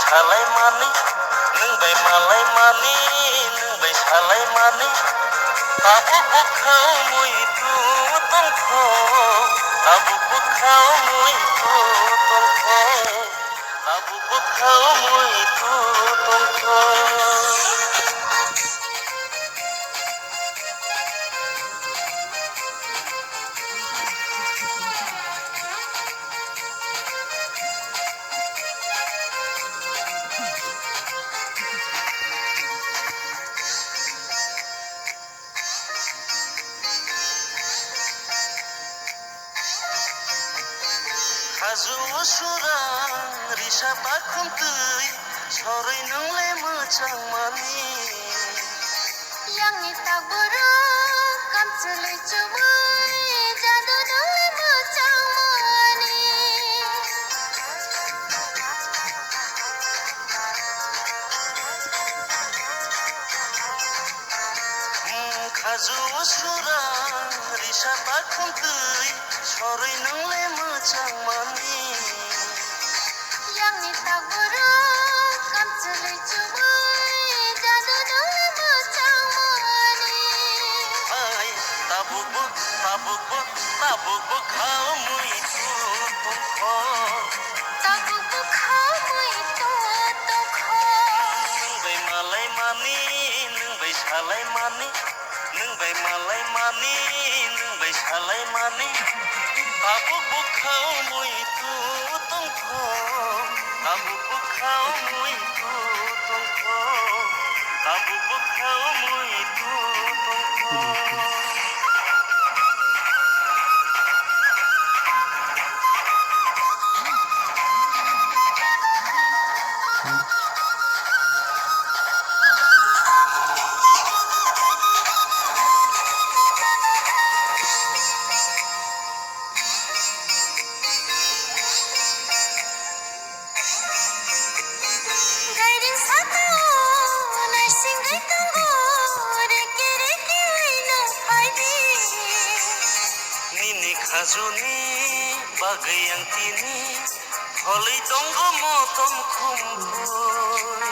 salaimani nung bai malaimani nung bai salaimani tabu bukhau mui tu tongkho tabu bukhau mui tu tongkho tabu bukhau mui tu tongkho Bijush surang risa bakum tui soroi nonglai mwsajak mani yang ni kokborok kamchulai chumai jadu nonglai mwsajak mani Bijush surang risa bakum tui soroi nonglai mwsajak mani yang ni kokborok kamchulai chumai jadu nonglai mwsajak mani ai tabuk bukhau mui tu tongkho tabu bukhau mui tu tongkho nung bai malaimani nung bai salaimani nung bai malaimani nung bai salaimani tabu bukhau mui tu tongkho tabu bukhau mui tu tongkho tabu bukhau mui tu tongkho gairing satao naising gai tunggu reke reke waino paidi nini khajuni bagai yang tini holei donggo motom kumpul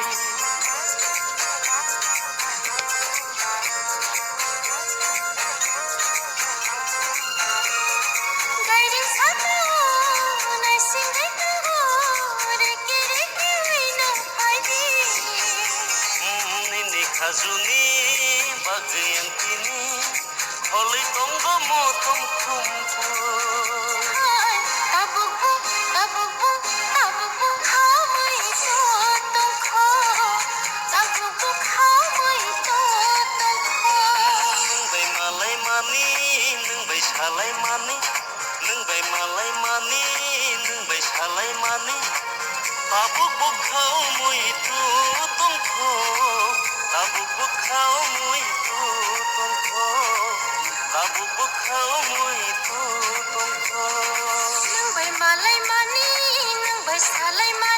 gairing satao naising gai tunggu reke reke waino paidi nini khajuni bagai yang tini holei donggo motom kumpul tabu bukhau mui tu tongkho tabu bukhau mui tu tongkho nung bai malaimani nung bai salaimani nung bai malaimani nung bai salaimani tabu bukhau mui tu tongkho tabu bukhau mui tu tongkho tabu bukhau mui tu tongkho nung bai malai mani nung bai salai mani